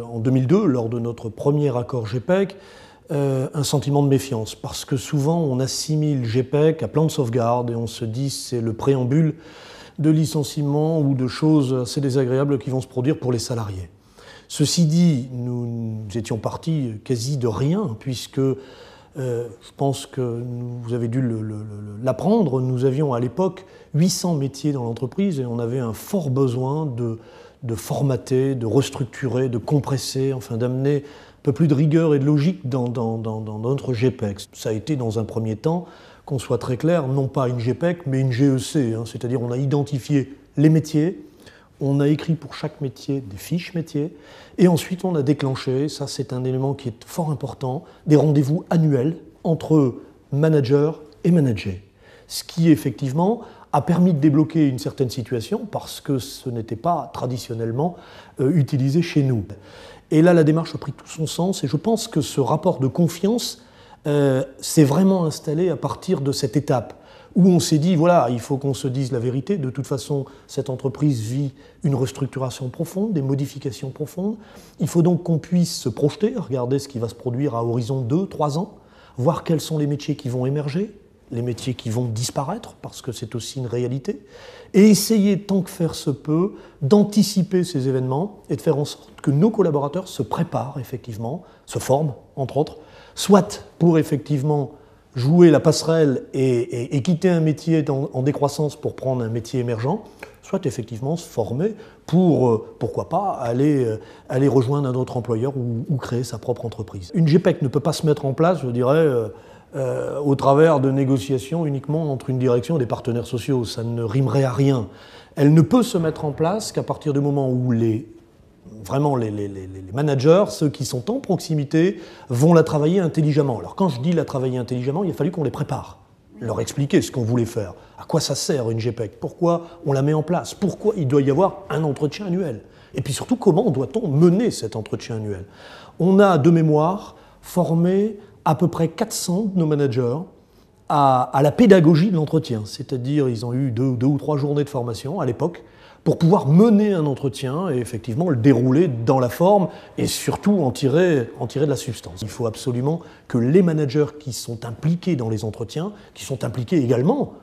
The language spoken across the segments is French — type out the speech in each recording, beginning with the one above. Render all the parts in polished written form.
En 2002, lors de notre premier accord GPEC, un sentiment de méfiance, parce que souvent on assimile GPEC à plan de sauvegarde et on se dit c'est le préambule de licenciements ou de choses assez désagréables qui vont se produire pour les salariés. Ceci dit, nous étions partis quasi de rien, puisque je pense que vous avez dû l'apprendre, nous avions à l'époque 800 métiers dans l'entreprise et on avait un fort besoin de formater, de restructurer, de compresser, enfin d'amener un peu plus de rigueur et de logique dans notre GPEC. Ça a été dans un premier temps, qu'on soit très clair, non pas une GPEC mais une GEC, c'est-à-dire on a identifié les métiers, on a écrit pour chaque métier des fiches métiers et ensuite on a déclenché, ça c'est un élément qui est fort important, des rendez-vous annuels entre managers et managés. Ce qui effectivement a permis de débloquer une certaine situation parce que ce n'était pas traditionnellement utilisé chez nous. Et là, la démarche a pris tout son sens et je pense que ce rapport de confiance s'est vraiment installé à partir de cette étape où on s'est dit, voilà, il faut qu'on se dise la vérité. De toute façon, cette entreprise vit une restructuration profonde, des modifications profondes. Il faut donc qu'on puisse se projeter, regarder ce qui va se produire à horizon 2-3 ans, voir quels sont les métiers qui vont émerger, les métiers qui vont disparaître, parce que c'est aussi une réalité, et essayer, tant que faire se peut, d'anticiper ces événements et de faire en sorte que nos collaborateurs se préparent effectivement, se forment, entre autres, soit pour effectivement jouer la passerelle et quitter un métier en décroissance pour prendre un métier émergent, soit effectivement se former pour, pourquoi pas, aller rejoindre un autre employeur ou créer sa propre entreprise. Une GPEC ne peut pas se mettre en place, je dirais, au travers de négociations uniquement entre une direction et des partenaires sociaux. Ça ne rimerait à rien. Elle ne peut se mettre en place qu'à partir du moment où vraiment les managers, ceux qui sont en proximité, vont la travailler intelligemment. Alors quand je dis la travailler intelligemment, il a fallu qu'on les prépare, leur expliquer ce qu'on voulait faire, à quoi ça sert une GPEC, pourquoi on la met en place, pourquoi il doit y avoir un entretien annuel, et puis surtout comment doit-on mener cet entretien annuel. On a de mémoire formé à peu près 400 de nos managers à la pédagogie de l'entretien, c'est-à-dire ils ont eu deux ou trois journées de formation à l'époque pour pouvoir mener un entretien et effectivement le dérouler dans la forme et surtout en tirer de la substance. Il faut absolument que les managers qui sont impliqués dans les entretiens, qui sont impliqués également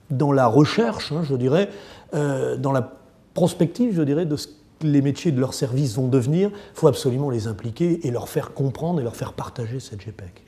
dans la recherche, je dirais, dans la prospective, je dirais, de ce que les métiers de leur service vont devenir, il faut absolument les impliquer et leur faire comprendre et leur faire partager cette GPEC.